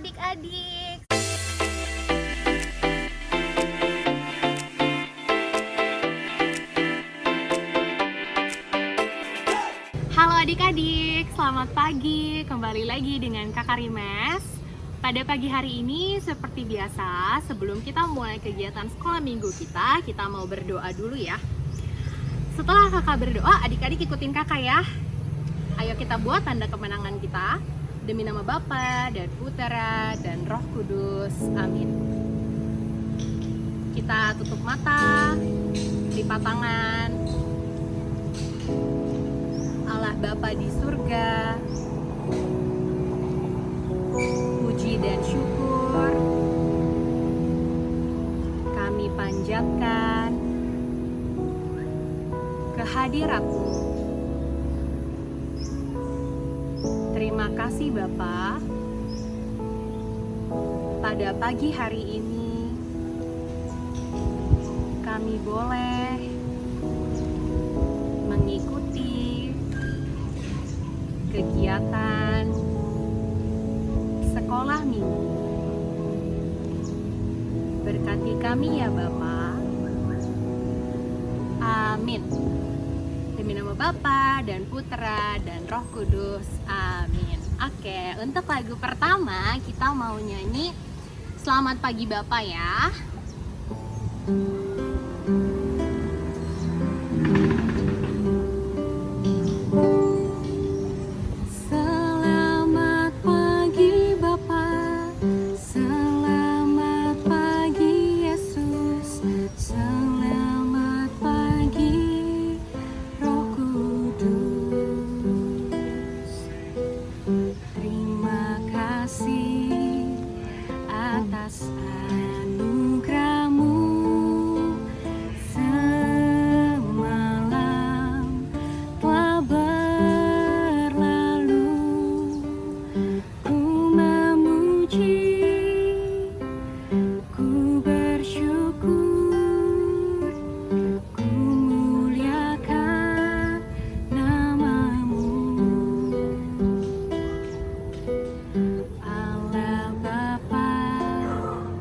adik-adik. Halo adik-adik, selamat pagi. Kembali lagi dengan Kakak Rimes. Pada pagi hari ini seperti biasa, sebelum kita mulai kegiatan sekolah minggu kita mau berdoa dulu ya. Setelah kakak berdoa, adik-adik ikutin kakak ya. Ayo kita buat tanda kemenangan kita. Demi nama Bapa dan Putera dan Roh Kudus. Amin. Kita tutup mata, lipat tangan. Allah Bapa di surga, puji dan syukur kami panjatkan kehadirat-Mu. Terima kasih Bapa, pada pagi hari ini kami boleh mengikuti kegiatan sekolah minggu. Berkati kami ya Bapa. Amin. Demi nama Bapa dan Putera dan Roh Kudus. Amin. Oke, untuk lagu pertama kita mau nyanyi Selamat Pagi Bapa ya. Selamat pagi Bapa, selamat pagi Yesus, selamat pagi Roh Kudus. Terima kasih atas anugerah-Mu semalam telah berlalu. Ku memuji, ku bersyukur, ku muliakan nama-Mu. Allah Bapa,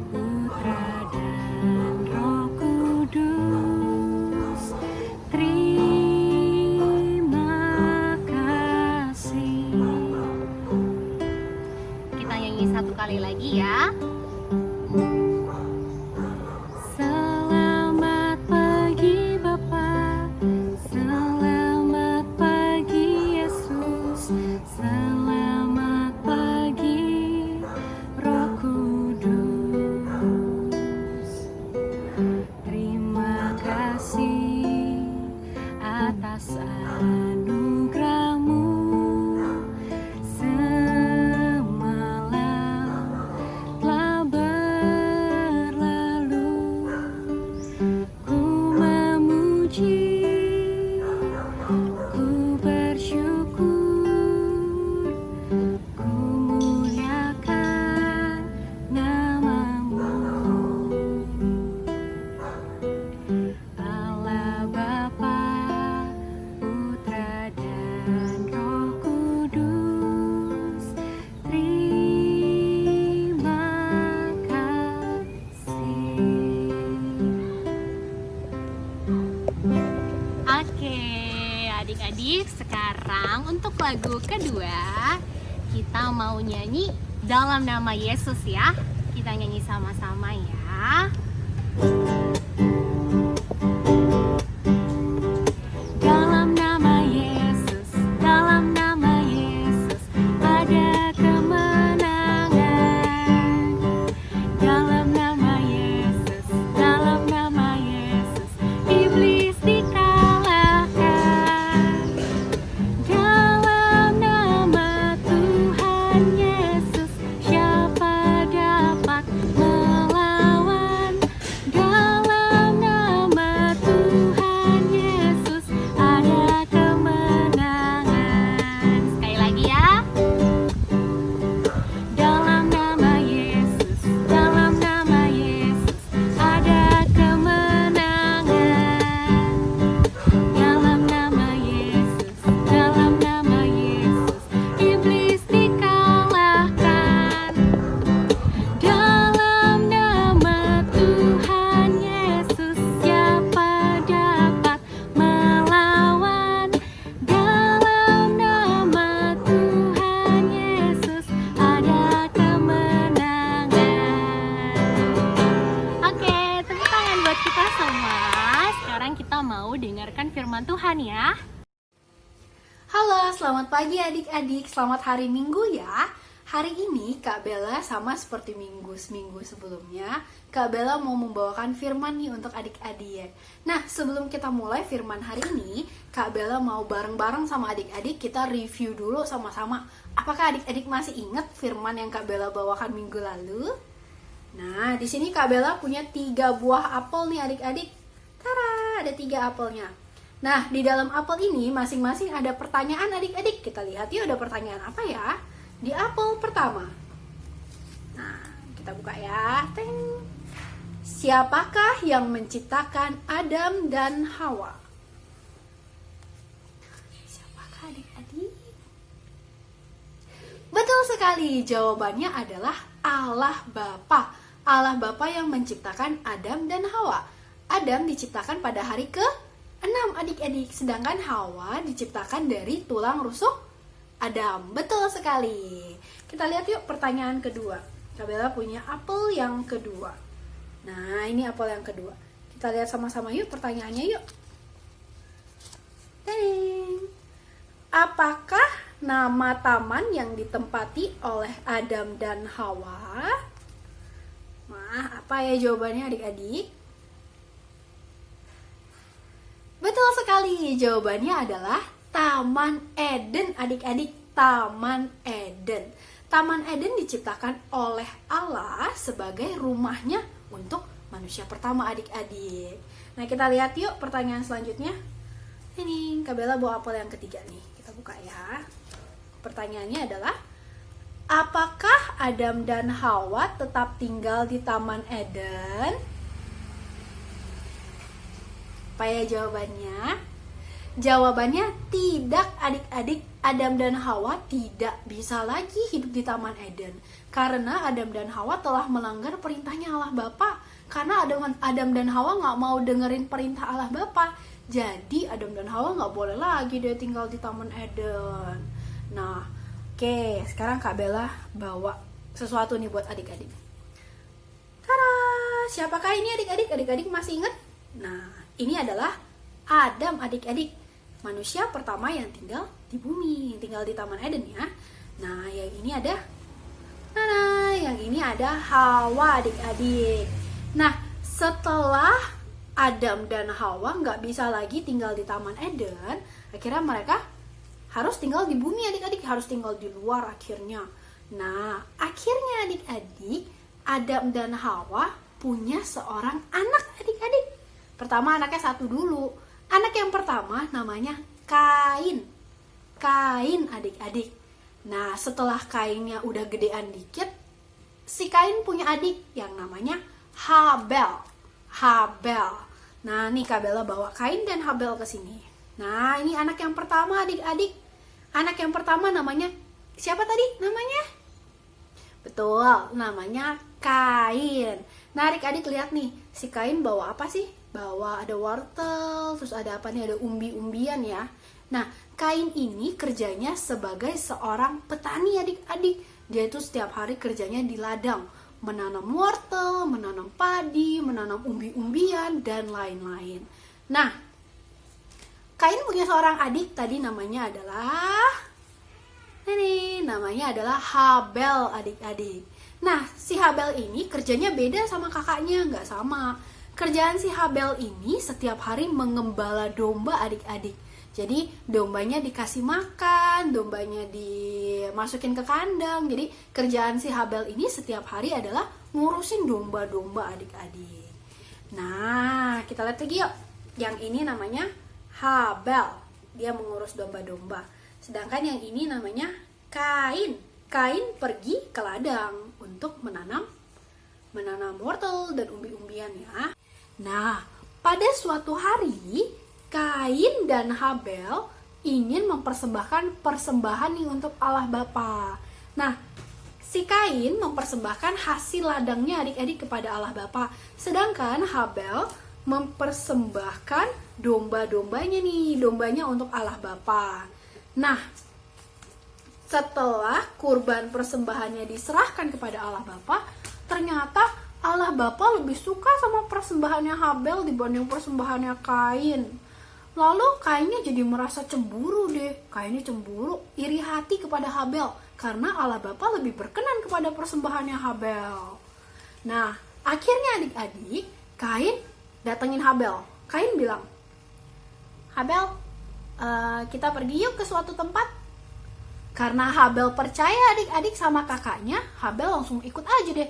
Putra dan Roh Kudus, terima kasih. Kita nyanyi satu kali lagi ya. Selamat pagi Bapa, selamat pagi Yesus, selamat pagi Roh Kudus. Terima kasih atas anugerah-Mu semalam telah berlalu. Ku memuji, ku bersyukur, ku muliakan nama-Mu. Allah Bapa, Putra dan Roh Kudus, terima kasih. Oke, adik-adik, sekarang untuk lagu kedua kita mau nyanyi Dalam Nama Yesus ya. Kita nyanyi sama-sama ya. Dalam nama Yesus, dalam nama Yesus ada kemenangan. Dalam nama Yesus, dalam nama Yesus iblis dikalahkan. Dalam nama Tuhan Yesus siapa dapat melawan? Dalam firman Tuhan ya. Halo, selamat pagi adik-adik, selamat hari Minggu ya. Hari ini Kak Bella sama seperti minggu sebelumnya, Kak Bella mau membawakan firman nih untuk adik-adik. Nah, sebelum kita mulai firman hari ini, Kak Bella mau bareng-bareng sama adik-adik kita review dulu sama-sama. Apakah adik-adik masih ingat firman yang Kak Bella bawakan minggu lalu? Nah, di sini Kak Bella punya 3 buah apel nih adik-adik. Tara, ada 3 apelnya. Nah, di dalam apel ini masing-masing ada pertanyaan adik-adik. Kita lihat yuk ada pertanyaan apa ya di apel pertama. Nah, kita buka ya. Teng. Siapakah yang menciptakan Adam dan Hawa? Siapakah adik-adik? Betul sekali, jawabannya adalah Allah Bapa. Allah Bapa yang menciptakan Adam dan Hawa. Adam diciptakan pada hari ke-6 adik-adik, sedangkan Hawa diciptakan dari tulang rusuk Adam. Betul sekali. Kita lihat yuk pertanyaan kedua. Kak Bella punya apel yang kedua. Nah, ini apel yang kedua. Kita lihat sama-sama yuk pertanyaannya yuk. Ding. Apakah nama taman yang ditempati oleh Adam dan Hawa? Nah, apa ya jawabannya adik-adik? Betul sekali, jawabannya adalah Taman Eden adik-adik, Taman Eden. Taman Eden diciptakan oleh Allah sebagai rumahnya untuk manusia pertama adik-adik. Nah, kita lihat yuk pertanyaan selanjutnya. Ini Kak Bella bawa apel yang ketiga nih, kita buka ya. Pertanyaannya adalah, apakah Adam dan Hawa tetap tinggal di Taman Eden? Apa ya jawabannya? Jawabannya tidak adik-adik. Adam dan Hawa tidak bisa lagi hidup di Taman Eden karena Adam dan Hawa telah melanggar perintahnya Allah Bapa. Karena Adam dan Hawa nggak mau dengerin perintah Allah Bapa, jadi Adam dan Hawa nggak boleh lagi dia tinggal di Taman Eden. Nah, oke, sekarang Kak Bella bawa sesuatu nih buat adik-adik. Tada! Siapakah ini adik-adik? Adik-adik masih ingat? Nah, ini adalah Adam adik-adik, manusia pertama yang tinggal di bumi, tinggal di Taman Eden ya. Nah, yang ini ada Hawa adik-adik. Nah, setelah Adam dan Hawa nggak bisa lagi tinggal di Taman Eden, akhirnya mereka harus tinggal di bumi adik-adik, harus tinggal di luar akhirnya. Nah, akhirnya adik-adik, Adam dan Hawa punya seorang anak adik-adik. Pertama anaknya satu dulu. Anak yang pertama namanya Kain. Kain adik-adik. Nah, setelah Kainnya udah gedean dikit, si Kain punya adik yang namanya Habel. Habel. Nah, nih Kak Bella bawa Kain dan Habel ke sini. Nah, ini anak yang pertama adik-adik. Anak yang pertama namanya siapa tadi namanya? Betul, namanya Kain. Nah, adik-adik lihat nih, si Kain bawa apa sih? Bawa ada wortel, terus ada apa nih? Ada umbi-umbian ya. Nah, Kain ini kerjanya sebagai seorang petani adik-adik. Dia itu setiap hari kerjanya di ladang, menanam wortel, menanam padi, menanam umbi-umbian, dan lain-lain. Nah, Kain punya seorang adik tadi namanya adalah Habel adik-adik. Nah, si Habel ini kerjanya beda sama kakaknya, nggak sama. Kerjaan si Habel ini setiap hari mengembala domba adik-adik. Jadi dombanya dikasih makan, dombanya dimasukin ke kandang. Jadi kerjaan si Habel ini setiap hari adalah ngurusin domba-domba adik-adik. Nah, kita lihat lagi yuk. Yang ini namanya Habel. Dia mengurus domba-domba. Sedangkan yang ini namanya Kain. Kain pergi ke ladang untuk menanam wortel dan umbi-umbian ya. Nah, pada suatu hari Kain dan Habel ingin mempersembahkan persembahan nih untuk Allah Bapa. Nah, si Kain mempersembahkan hasil ladangnya adik-adik kepada Allah Bapa, sedangkan Habel mempersembahkan domba-dombanya nih, dombanya untuk Allah Bapa. Nah, setelah kurban persembahannya diserahkan kepada Allah Bapa, ternyata Allah Bapa lebih suka sama persembahannya Habel dibanding persembahannya Kain. Lalu Kainnya jadi merasa cemburu deh. Kainnya cemburu, iri hati kepada Habel karena Allah Bapa lebih berkenan kepada persembahannya Habel. Nah, akhirnya adik-adik, Kain datengin Habel. Kain bilang, Habel, kita pergi yuk ke suatu tempat. Karena Habel percaya adik-adik sama kakaknya, Habel langsung ikut aja deh.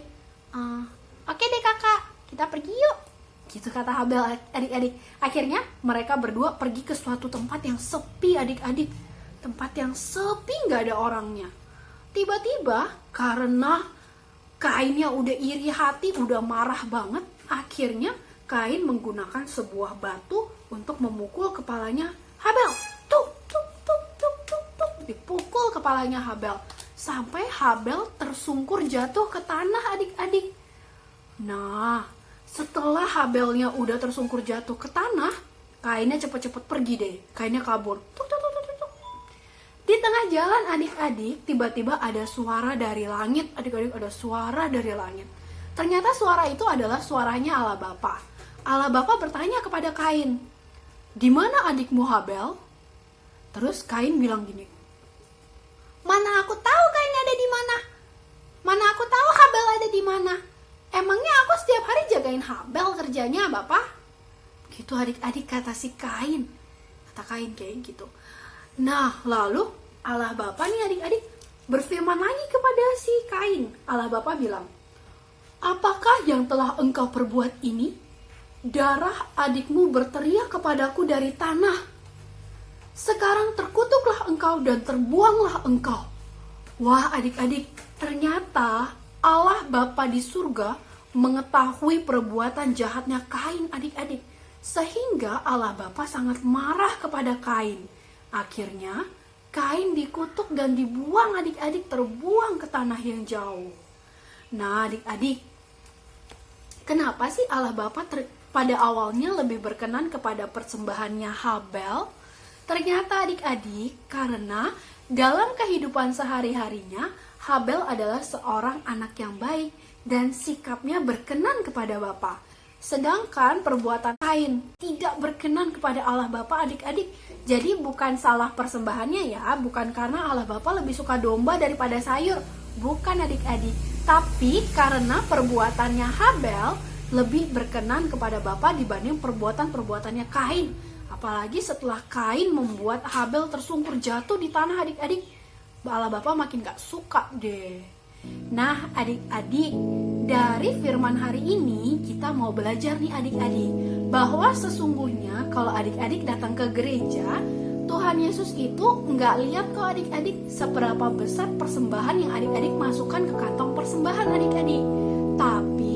Oke deh kakak, kita pergi yuk. Gitu kata Habel adik-adik. Akhirnya mereka berdua pergi ke suatu tempat yang sepi adik-adik. Tempat yang sepi, gak ada orangnya. Tiba-tiba karena Kainnya udah iri hati, udah marah banget, akhirnya Kain menggunakan sebuah batu untuk memukul kepalanya Habel. Tuk, tuk, tuk, tuk, tuk, tuk. Dipukul kepalanya Habel. Sampai Habel tersungkur jatuh ke tanah adik-adik. Nah, setelah Habelnya udah tersungkur jatuh ke tanah, Kainnya cepet-cepet pergi deh. Kainnya kabur. Tuk, tuk, tuk, tuk, tuk. Di tengah jalan adik-adik, tiba-tiba ada suara dari langit. Adik-adik, ada suara dari langit. Ternyata suara itu adalah suaranya Allah Bapa. Allah Bapa bertanya kepada Kain, "Di mana adikmu Habel?" Terus Kain bilang gini, "Mana aku tahu Kain ada di mana? Mana aku tahu Habel ada di mana? Emangnya aku setiap hari jagain Habel kerjanya, Bapak?" Gitu adik-adik kata si Kain. Kata Kain kayak gitu. Nah, lalu Allah Bapa nih adik-adik berfirman lagi kepada si Kain. Allah Bapa bilang, "Apakah yang telah engkau perbuat ini? Darah adikmu berteriak kepadaku dari tanah. Sekarang terkutuklah engkau dan terbuanglah engkau." Wah adik-adik, ternyata Allah Bapa di surga mengetahui perbuatan jahatnya Kain adik-adik. Sehingga Allah Bapa sangat marah kepada Kain. Akhirnya Kain dikutuk dan dibuang adik-adik, terbuang ke tanah yang jauh. Nah adik-adik, kenapa sih Allah Bapa pada awalnya lebih berkenan kepada persembahannya Habel? Ternyata adik-adik, karena dalam kehidupan sehari-harinya, Habel adalah seorang anak yang baik dan sikapnya berkenan kepada Bapa. Sedangkan perbuatan Kain tidak berkenan kepada Allah Bapa adik-adik. Jadi bukan salah persembahannya ya, bukan karena Allah Bapa lebih suka domba daripada sayur. Bukan adik-adik, tapi karena perbuatannya Habel lebih berkenan kepada Bapa dibanding perbuatan-perbuatannya Kain. Apalagi setelah Kain membuat Habel tersungkur jatuh di tanah adik-adik, Allah Bapa makin gak suka deh. Nah adik-adik, dari firman hari ini kita mau belajar nih adik-adik, bahwa sesungguhnya kalau adik-adik datang ke gereja, Tuhan Yesus itu nggak lihat kok adik-adik seberapa besar persembahan yang adik-adik masukkan ke kantong persembahan adik-adik. Tapi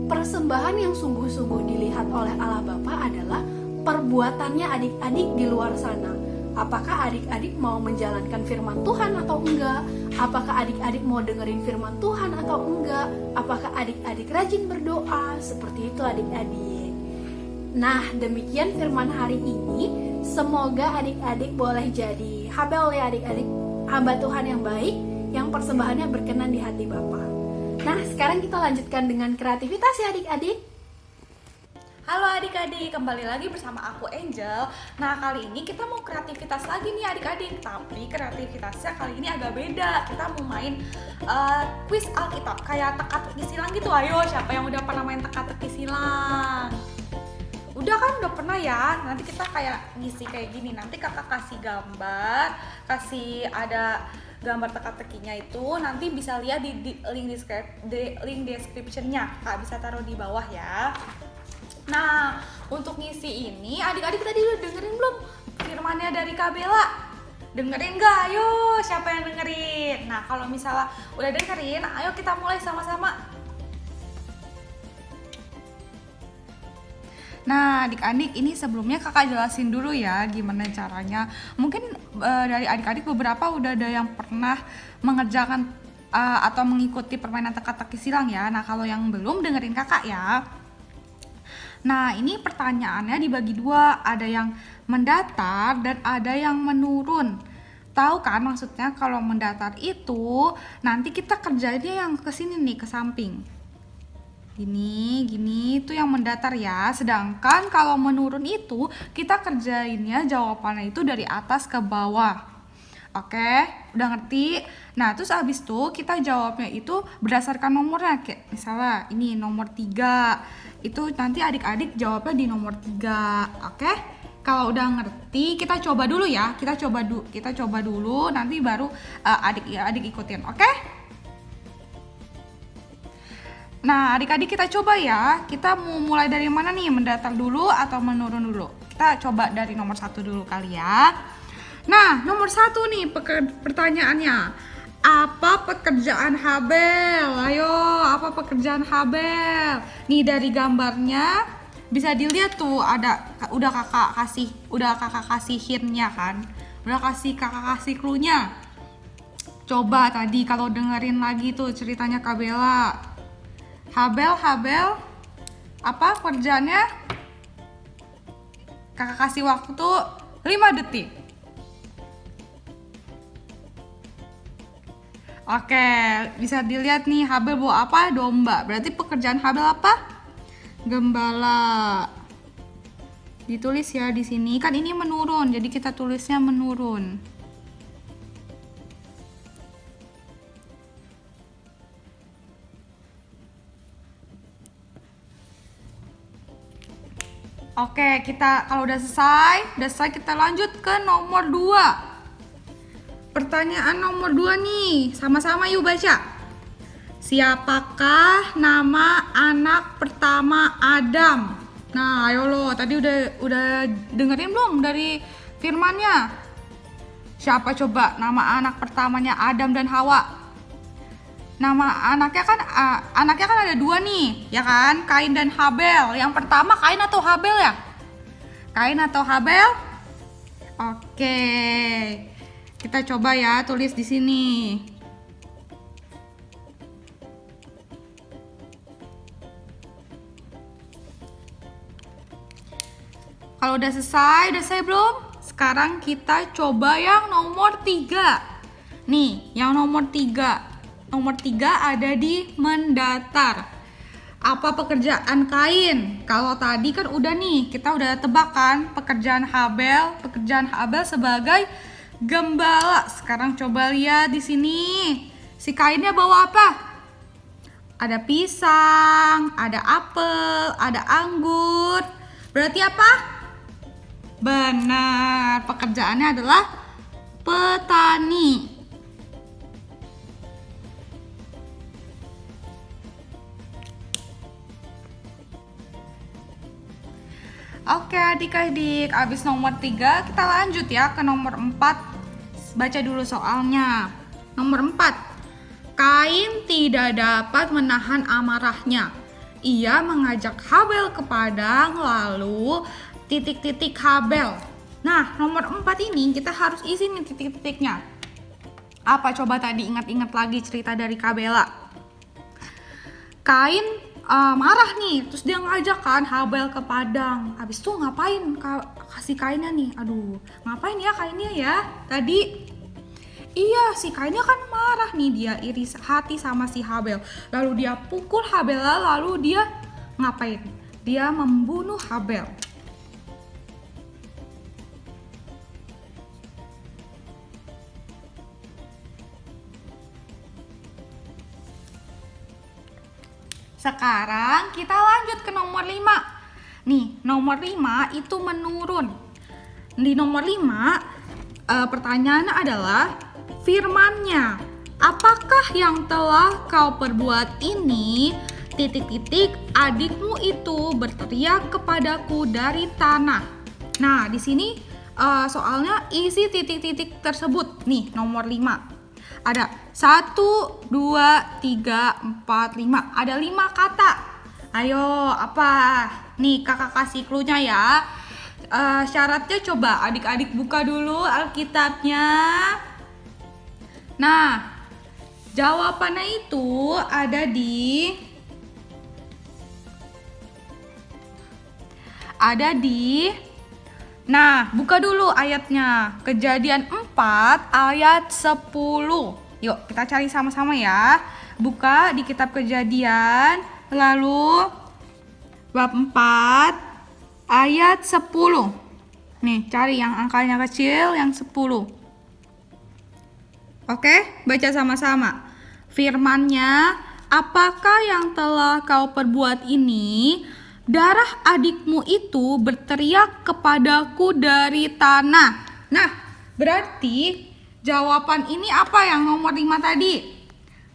persembahan yang sungguh-sungguh dilihat oleh Allah Bapa adalah perbuatannya adik-adik di luar sana. Apakah adik-adik mau menjalankan firman Tuhan atau enggak? Apakah adik-adik mau dengerin firman Tuhan atau enggak? Apakah adik-adik rajin berdoa? Seperti itu adik-adik. Nah, demikian firman hari ini. Semoga adik-adik boleh jadi Habel ya adik-adik, hamba Tuhan yang baik, yang persembahannya berkenan di hati Bapa. Nah, sekarang kita lanjutkan dengan kreativitas ya adik-adik. Halo adik-adik, kembali lagi bersama aku Angel. Nah kali ini kita mau kreativitas lagi nih adik-adik. Tapi kreativitasnya kali ini agak beda. Kita mau main quiz Alkitab, kayak teka-teki silang gitu. Ayo, siapa yang udah pernah main teka-teki silang? Udah kan, udah pernah ya. Nanti kita kayak ngisi kayak gini. Nanti kakak kasih gambar, kasih ada gambar teka-tekinya itu. Nanti bisa lihat di link description-nya. Kak bisa taruh di bawah ya. Nah, untuk ngisi ini, adik-adik tadi udah dengerin belum firmannya dari Kak Bella? Dengerin gak? Ayo, siapa yang dengerin? Nah, kalau misalnya udah dengerin, ayo kita mulai sama-sama. Nah, adik-adik ini sebelumnya kakak jelasin dulu ya gimana caranya. Mungkin dari adik-adik beberapa udah ada yang pernah mengerjakan atau mengikuti permainan teka-teki silang ya. Nah, kalau yang belum dengerin kakak ya. Nah, ini pertanyaannya dibagi dua, ada yang mendatar dan ada yang menurun. Tahu kan maksudnya kalau mendatar itu nanti kita kerjanya yang ke sini nih, ke samping. Gini itu yang mendatar ya. Sedangkan kalau menurun itu kita kerjainnya jawabannya itu dari atas ke bawah. Oke, udah ngerti? Nah, terus abis itu kita jawabnya itu berdasarkan nomornya. Kayak misalnya ini nomor 3. Itu nanti adik-adik jawabnya di nomor 3. Oke? Kalau udah ngerti, kita coba dulu ya. Kita coba dulu nanti baru adik ikutin. Oke? Nah, adik-adik kita coba ya. Kita mau mulai dari mana nih? Mendatar dulu atau menurun dulu? Kita coba dari nomor 1 dulu kali ya. Nah, nomor 1 nih pertanyaannya. Apa pekerjaan Habel? Ayo, apa pekerjaan Habel? Nih dari gambarnya bisa dilihat tuh udah kakak kasih hint-nya kan? Kakak kasih clue-nya. Coba tadi kalau dengerin lagi tuh ceritanya Kak Bella. Habel, apa kerjanya? Kakak kasih waktu 5 detik. Oke, bisa dilihat nih Habel bawa apa? Domba. Berarti pekerjaan Habel apa? Gembala. Ditulis ya di sini. Kan ini menurun, jadi kita tulisnya menurun. Oke, kita kalau udah selesai kita lanjut ke nomor 2. Pertanyaan nomor 2 nih, sama-sama yuk baca. Siapakah nama anak pertama Adam? Nah, ayo lo, tadi udah dengerin belum dari firmannya? Siapa coba nama anak pertamanya Adam dan Hawa? Nama anaknya kan ada 2 nih, ya kan? Kain dan Habel. Yang pertama Kain atau Habel ya? Kain atau Habel? Oke. Kita coba ya tulis di sini. Kalau udah selesai belum? Sekarang kita coba yang nomor 3. Nih, yang nomor 3. Nomor 3 ada di mendatar. Apa pekerjaan Kain? Kalau tadi kan udah nih, kita udah tebak kan pekerjaan Habel sebagai gembala. Sekarang coba lihat di sini. Si Kainnya bawa apa? Ada pisang, ada apel, ada anggur. Berarti apa? Benar, pekerjaannya adalah petani. Oke adik-adik, abis nomor 3 kita lanjut ya ke nomor 4. Baca dulu soalnya. Nomor 4. Kain tidak dapat menahan amarahnya. Ia mengajak Habel ke padang lalu titik-titik Habel. Nah, nomor 4 ini kita harus isi nih titik-titiknya. Apa coba tadi ingat-ingat lagi cerita dari Kak Bella. Kain marah nih, terus dia ngajak kan Habel ke padang. Habis itu ngapain kasih Kainnya nih? Aduh, ngapain ya Kainnya ya tadi? Iya, si Kainnya kan marah nih, dia iri hati sama si Habel. Lalu dia pukul Habel, lalu dia ngapain? Dia membunuh Habel. Sekarang kita lanjut ke nomor 5. Nih, nomor 5 itu menurun. Di nomor 5, pertanyaannya adalah firmannya. Apakah yang telah kau perbuat ini? Titik-titik adikmu itu berteriak kepadaku dari tanah. Nah, di sini soalnya isi titik-titik tersebut. Nih, nomor 5. Ada 1, 2, 3, 4, 5. Ada 5 kata. Ayo, apa? Nih, kakak kasih clue-nya ya. Syaratnya coba adik-adik buka dulu Alkitabnya. Nah, jawabannya itu ada di Nah, buka dulu ayatnya. Kejadian 4 ayat 10. Yuk, kita cari sama-sama ya. Buka di kitab Kejadian Lalu bab 4 ayat 10. Nih, cari yang angkanya kecil, yang 10. Oke, baca sama-sama. Firman-Nya, apakah yang telah kau perbuat ini? Darah adikmu itu berteriak kepadaku dari tanah. Nah, berarti jawaban ini apa yang nomor 5 tadi?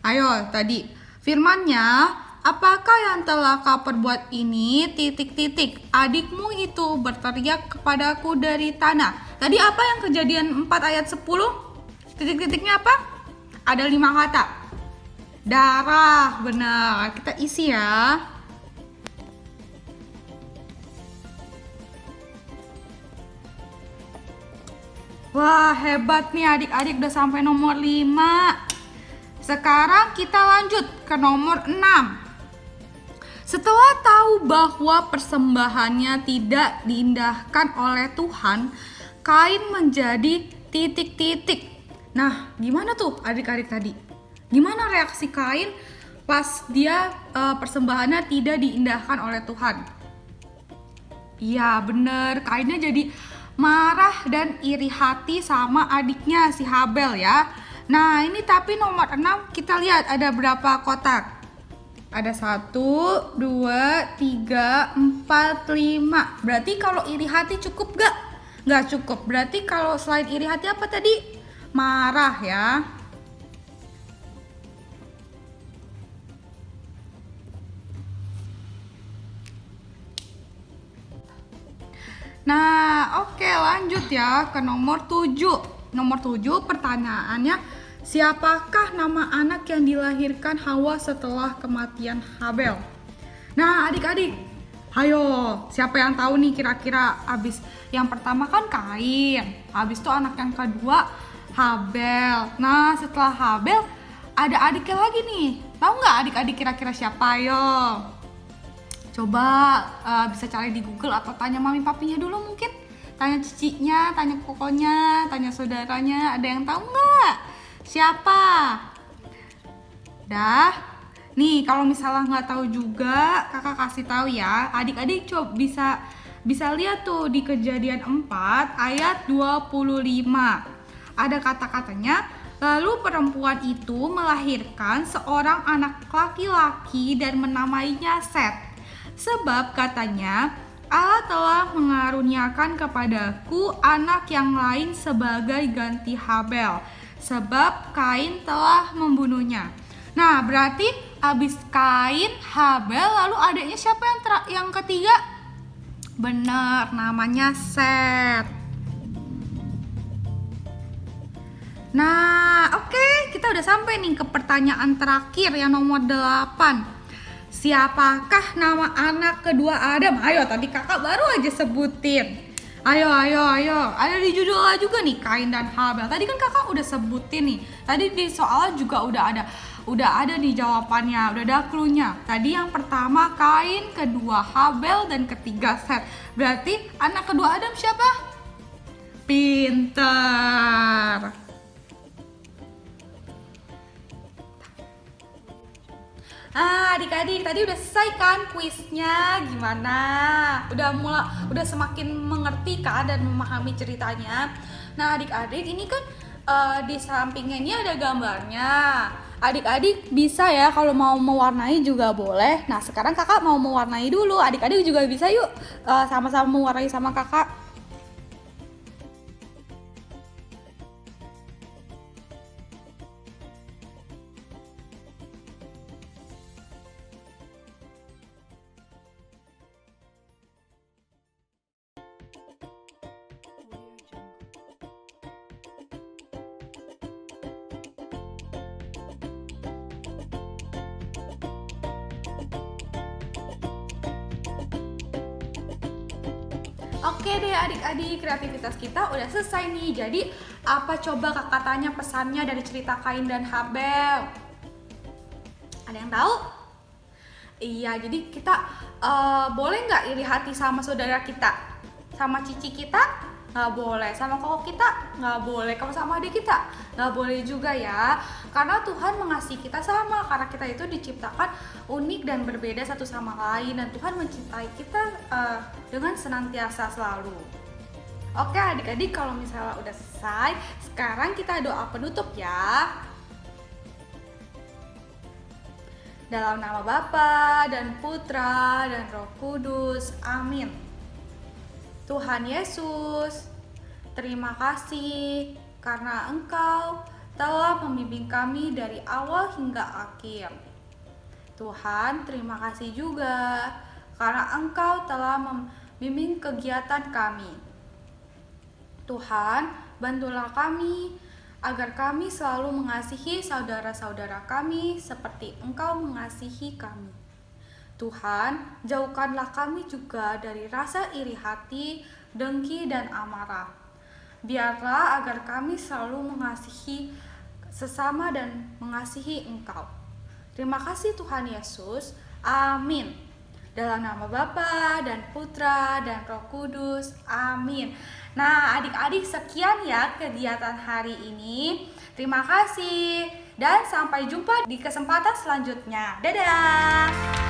Ayo, tadi. Firman-Nya, apakah yang telah kau perbuat ini? Adikmu itu berteriak kepadaku dari tanah. Tadi apa yang kejadian 4 ayat 10? Titik-titiknya apa? Ada 5 kata. Darah, benar. Kita isi ya. Wah, hebat nih adik-adik, udah sampai nomor 5. Sekarang kita lanjut ke nomor 6. Setelah tahu bahwa persembahannya tidak diindahkan oleh Tuhan, Kain menjadi titik-titik. Nah, gimana tuh adik-adik tadi? Gimana reaksi Kain pas dia persembahannya tidak diindahkan oleh Tuhan? Iya, bener. Kainnya jadi marah dan iri hati sama adiknya si Habel ya. Nah, ini tapi nomor 6 kita lihat ada berapa kotak? Ada 1, 2, 3, 4, 5. Berarti kalau iri hati cukup gak? Gak cukup. Berarti kalau selain iri hati apa tadi? Marah ya. Nah, oke, lanjut ya ke nomor 7. Nomor 7 pertanyaannya, siapakah nama anak yang dilahirkan Hawa setelah kematian Habel? Nah, adik-adik, ayo, siapa yang tahu nih kira-kira? Abis yang pertama kan Kain, habis itu anak yang kedua Habel. Nah, setelah Habel ada adiknya lagi nih. Tahu nggak adik-adik kira-kira siapa? Ayo, coba bisa cari di Google atau tanya mami papinya dulu mungkin. Tanya cicinya, tanya kokonya, tanya saudaranya. Ada yang tahu nggak? Siapa? Dah. Nih, kalau misalnya nggak tahu juga, kakak kasih tahu ya. Adik-adik coba bisa lihat tuh di Kejadian 4 ayat 25. Ada kata-katanya, lalu perempuan itu melahirkan seorang anak laki-laki dan menamainya Set. Sebab katanya, Allah telah mengaruniakan kepadaku anak yang lain sebagai ganti Habel, sebab Kain telah membunuhnya. Nah, berarti habis Kain, Habel, lalu adiknya siapa yang ketiga? Benar, namanya Set. Nah, oke, kita udah sampai nih ke pertanyaan terakhir yang nomor 8. Siapakah nama anak kedua Adam? Ayo, tadi kakak baru aja sebutin. Ayo. Ada di judulnya juga nih, Kain dan Habel. Tadi kan kakak udah sebutin nih. Tadi di soal juga udah ada nih jawabannya, udah ada clue-nya. Tadi yang pertama Kain, kedua Habel, dan ketiga Set. Berarti anak kedua Adam siapa? Pinter. Adik-adik, tadi udah selesai kan kuisnya? Gimana? Udah semakin mengerti kan dan memahami ceritanya. Nah, adik-adik, ini kan di sampingnya ini ada gambarnya. Adik-adik bisa ya kalau mau mewarnai juga boleh. Nah, sekarang kakak mau mewarnai dulu. Adik-adik juga bisa yuk sama-sama mewarnai sama kakak. Oke deh adik-adik, kreativitas kita udah selesai nih. Jadi apa coba kakak tanya pesannya dari cerita Kain dan Habel? Ada yang tahu? Iya, jadi kita boleh nggak iri hati sama saudara kita? Sama cici kita? nggak boleh, sama koko kita nggak boleh, kalau sama adik kita nggak boleh juga ya. Karena Tuhan mengasihi kita sama, karena kita itu diciptakan unik dan berbeda satu sama lain, dan Tuhan mencintai kita dengan senantiasa selalu. Oke adik-adik, kalau misalnya udah selesai, sekarang kita doa penutup ya. Dalam nama Bapa dan Putra dan Roh Kudus, amin. Tuhan Yesus, terima kasih karena Engkau telah membimbing kami dari awal hingga akhir. Tuhan, terima kasih juga karena Engkau telah membimbing kegiatan kami. Tuhan, bantulah kami agar kami selalu mengasihi saudara-saudara kami seperti Engkau mengasihi kami. Tuhan, jauhkanlah kami juga dari rasa iri hati, dengki, dan amarah. Biarlah agar kami selalu mengasihi sesama dan mengasihi Engkau. Terima kasih Tuhan Yesus. Amin. Dalam nama Bapa dan Putra dan Roh Kudus. Amin. Nah, adik-adik, sekian ya kegiatan hari ini. Terima kasih dan sampai jumpa di kesempatan selanjutnya. Dadah.